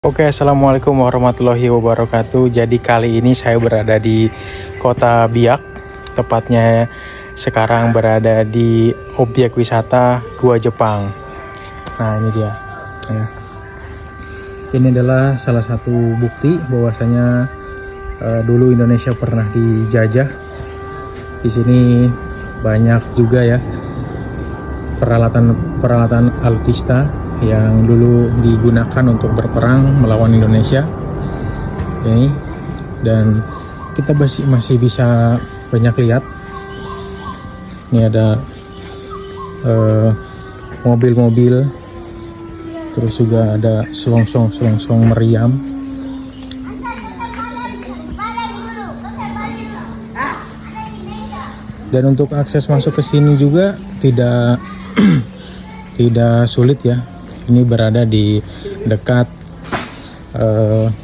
Oke, assalamualaikum warahmatullahi wabarakatuh. Jadi kali ini saya berada di Kota Biak, tepatnya sekarang berada di objek wisata Gua Jepang. Nah, ini dia. Ya. Ini adalah salah satu bukti bahwasanya dulu Indonesia pernah dijajah. Di sini banyak juga ya peralatan alutsista yang dulu digunakan untuk berperang melawan Indonesia ini, dan kita masih bisa banyak lihat. Ini ada mobil-mobil, terus juga ada selongsong meriam. Dan untuk akses masuk ke sini juga tidak tidak sulit ya. Ini berada di dekat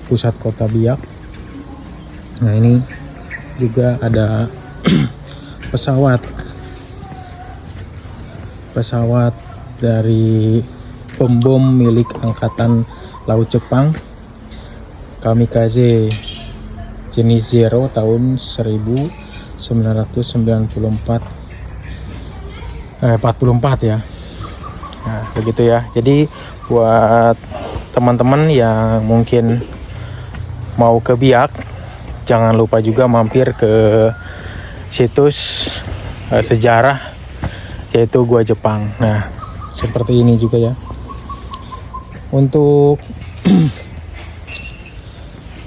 pusat kota Biak. Nah, ini juga ada pesawat dari pembom milik Angkatan Laut Jepang, Kamikaze jenis Zero tahun 44 ya. Nah, begitu ya. Jadi buat teman-teman yang mungkin mau ke Biak, jangan lupa juga mampir ke situs sejarah yaitu Gua Jepang. Nah, seperti ini juga ya. Untuk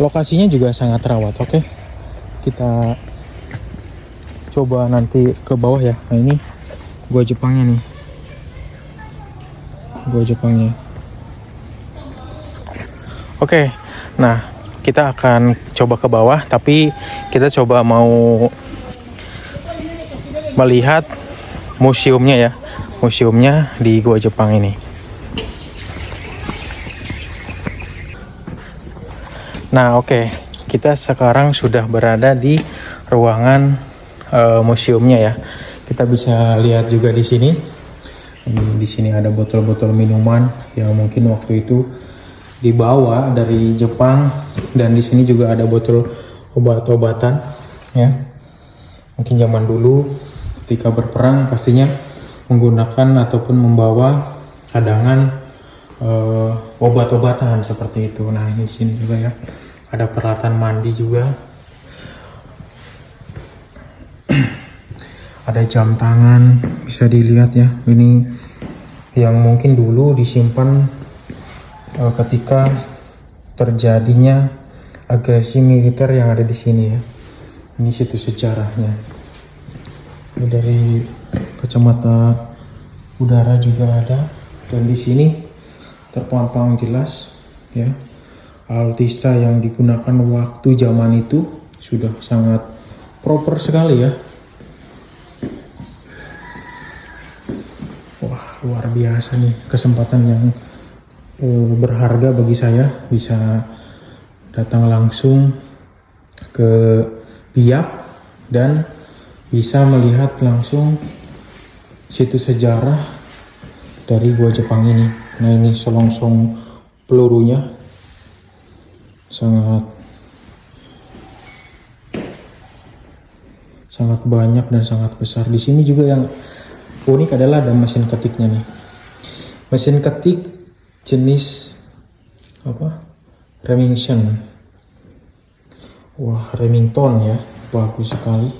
lokasinya juga sangat rawat. Oke, kita coba nanti ke bawah ya. Nah, ini Gua Jepangnya nih. Gua Jepangnya. Oke, nah kita akan coba ke bawah, tapi kita coba mau melihat museumnya ya, museumnya di Gua Jepang ini. Nah, oke, kita sekarang sudah berada di ruangan museumnya ya. Kita bisa lihat juga di sini. Di sini ada botol-botol minuman yang mungkin waktu itu dibawa dari Jepang, dan di sini juga ada botol obat-obatan ya. Mungkin zaman dulu ketika berperang pastinya menggunakan ataupun membawa cadangan obat-obatan seperti itu. Nah, ini di sini juga ya. Ada peralatan mandi juga. Ada jam tangan, bisa dilihat ya. Ini yang mungkin dulu disimpan ketika terjadinya agresi militer yang ada di sini ya. Ini situs sejarahnya. Ini dari kacamata udara juga ada, dan di sini terpampang jelas ya. Alutsista yang digunakan waktu zaman itu sudah sangat proper sekali ya. Luar biasa nih, kesempatan yang berharga bagi saya bisa datang langsung ke Biak dan bisa melihat langsung situs sejarah dari Gua Jepang ini. Nah, ini selongsong pelurunya sangat banyak dan sangat besar. Di sini juga yang unik adalah ada mesin ketiknya nih. Mesin ketik jenis Remington. Wah, Remington ya, bagus sekali.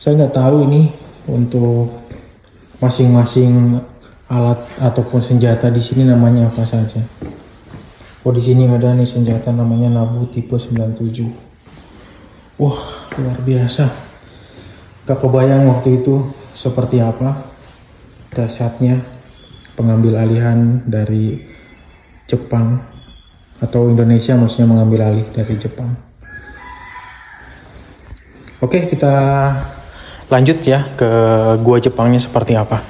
Saya nggak tahu ini untuk masing-masing alat ataupun senjata di sini namanya apa saja. Oh, di sini ada nih senjata namanya Nabu tipe 97. Wah, luar biasa. Gak kebayang waktu itu seperti apa dahsyatnya pengambil alihan dari Jepang, atau Indonesia maksudnya mengambil alih dari Jepang. Oke, kita lanjut ya ke Gua Jepangnya seperti apa.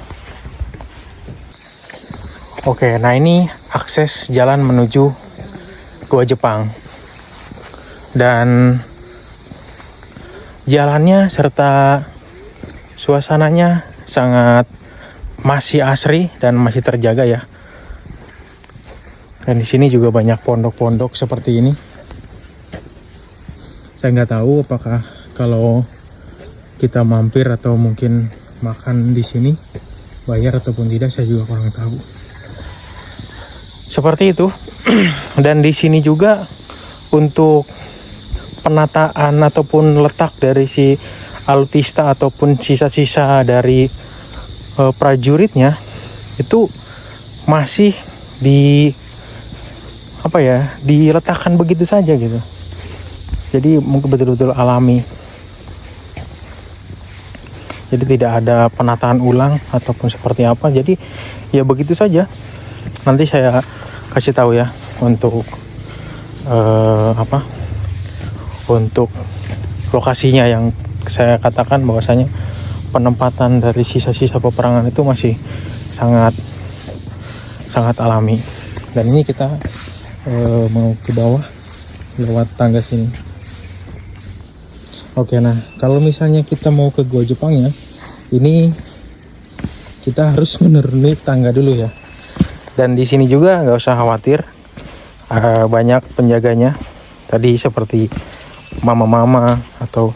Oke, nah ini akses jalan menuju Gua Jepang. Dan jalannya serta suasananya sangat masih asri dan masih terjaga ya. Dan di sini juga banyak pondok-pondok seperti ini. Saya nggak tahu apakah kalau kita mampir atau mungkin makan di sini bayar ataupun tidak, saya juga kurang tahu. Seperti itu. Dan di sini juga untuk penataan ataupun letak dari si alutista ataupun sisa-sisa dari prajuritnya itu masih diletakkan begitu saja gitu. Jadi mungkin betul-betul alami. Jadi tidak ada penataan ulang ataupun seperti apa. Jadi ya begitu saja. Nanti saya kasih tahu ya untuk untuk lokasinya yang saya katakan bahwasanya penempatan dari sisa-sisa peperangan itu masih sangat alami. Dan ini kita mau ke bawah lewat tangga sini. Oke, nah kalau misalnya kita mau ke Gua Jepangnya, ini kita harus menuruni tangga dulu ya. Dan di sini juga nggak usah khawatir, banyak penjaganya. Tadi seperti mama-mama atau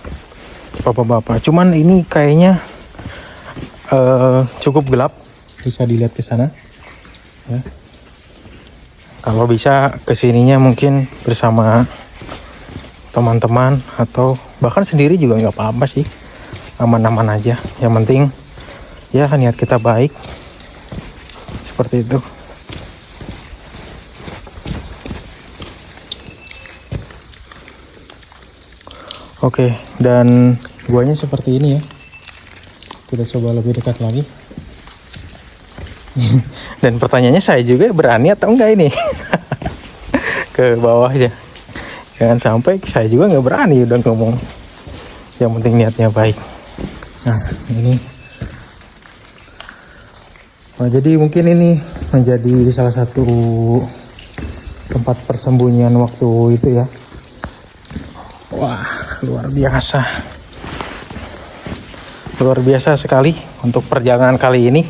bapak-bapak. Cuman ini kayaknya cukup gelap, bisa dilihat ke sana. Ya. Kalau bisa kesininya mungkin bersama teman-teman atau bahkan sendiri juga nggak apa-apa sih, aman-aman aja. Yang penting ya niat kita baik, seperti itu. Oke, dan guanya seperti ini ya. Kita coba lebih dekat lagi. Dan pertanyaannya, saya juga berani atau enggak ini ke bawah aja. Jangan sampai saya juga nggak berani udah ngomong. Yang penting niatnya baik. Nah ini. Nah, jadi mungkin ini menjadi salah satu tempat persembunyian waktu itu ya. Wah, luar biasa. Luar biasa sekali untuk perjalanan kali ini.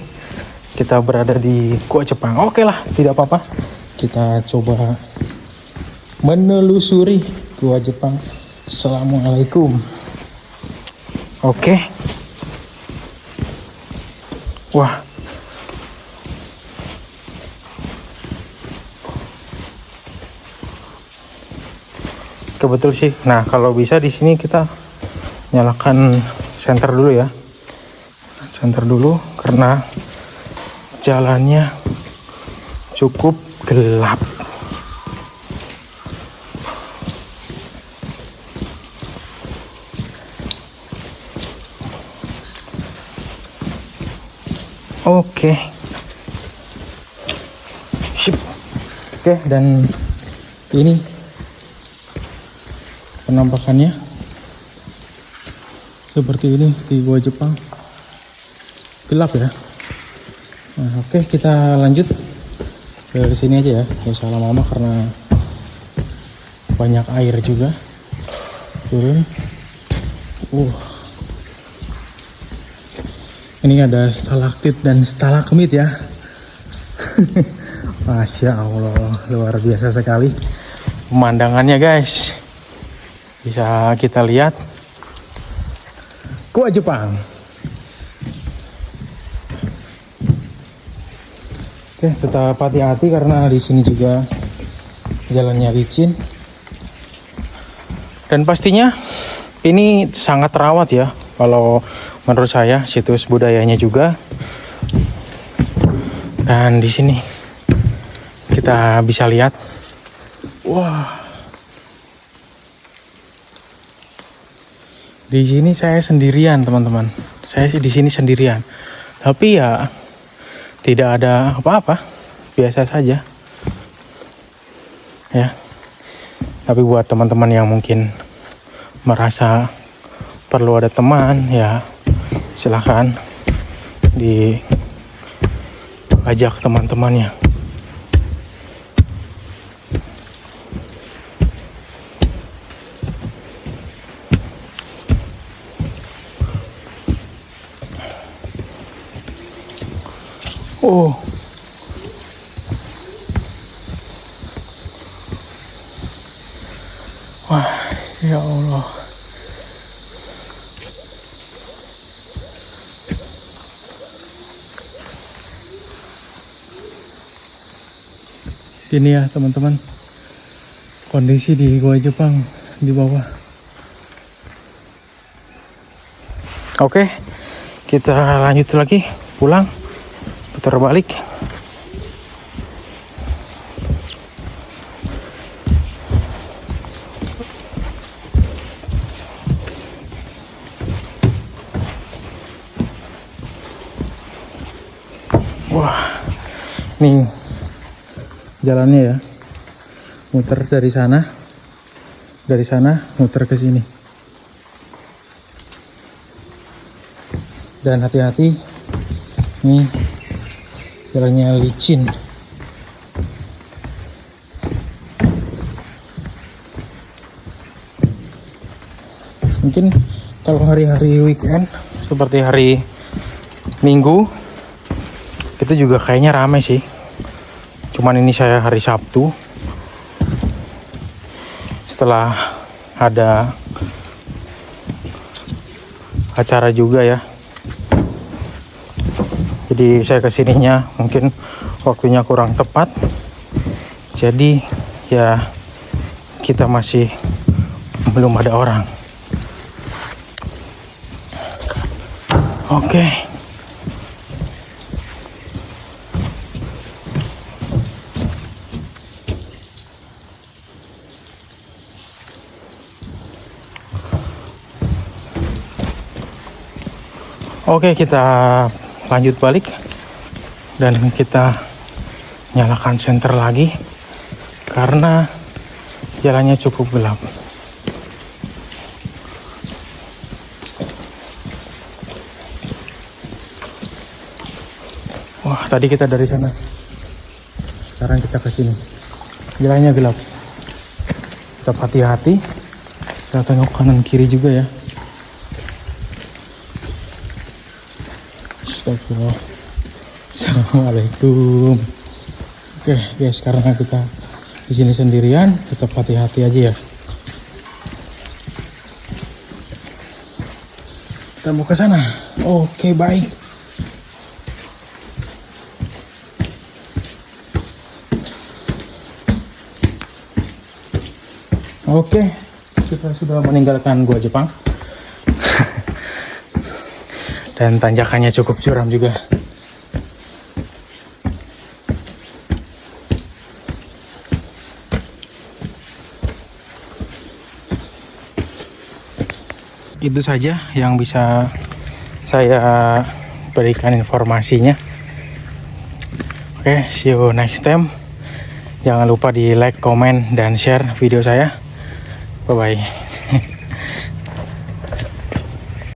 Kita berada di Gua Jepang. Oke lah, tidak apa-apa. Kita coba menelusuri Gua Jepang. Assalamualaikum. Oke. Wah. Kebetul sih. Nah, kalau bisa di sini kita nyalakan senter dulu ya. Senter dulu karena jalannya cukup gelap. Oke. Sip. Oke, dan ini penampakannya seperti ini di Gua Jepang. Gelap ya. Nah, oke, kita lanjut ke sini aja ya. Gak usah lama-lama karena banyak air juga. Turun. Ini ada stalaktit dan stalagmit ya. Masya Allah, luar biasa sekali pemandangannya guys. Bisa kita lihat Gua Jepang. Oke, tetap hati-hati karena di sini juga jalannya licin. Dan pastinya ini sangat terawat ya. Kalau menurut saya situs budayanya juga. Dan di sini kita bisa lihat, wah, di sini saya sendirian teman-teman. Saya sih di sini sendirian. Tapi ya tidak ada apa-apa, biasa saja. Ya. Tapi buat teman-teman yang mungkin merasa perlu ada teman, ya silahkan diajak teman-temannya. Oh. Wah, ya Allah. Ini ya teman-teman, kondisi di Gua Jepang di bawah. Oke, kita lanjut lagi pulang, putar balik. Wah, nih jalannya ya, muter dari sana muter ke sini. Dan hati-hati, nih jalannya licin. Mungkin kalau hari-hari weekend seperti hari Minggu itu juga kayaknya ramai sih. Cuman ini saya hari Sabtu, setelah ada acara juga ya. Jadi saya kesininya mungkin waktunya kurang tepat. Jadi ya kita masih belum ada orang. Oke. Oke, kita lanjut balik dan kita nyalakan senter lagi karena jalannya cukup gelap. Wah, tadi kita dari sana, sekarang kita ke sini. Jalannya gelap. Tetap hati-hati. Kita tengok kanan kiri juga ya. Astagfirullah. Assalamualaikum. Oke guys, karena kita di sini sendirian, tetap hati-hati aja ya. Kita mau ke sana. Oke, baik. Oke, kita sudah meninggalkan Gua Jepang. Dan tanjakannya cukup curam juga. Itu saja yang bisa saya berikan informasinya. Oke, see you next time. Jangan lupa di like, comment, dan share video saya. Bye-bye.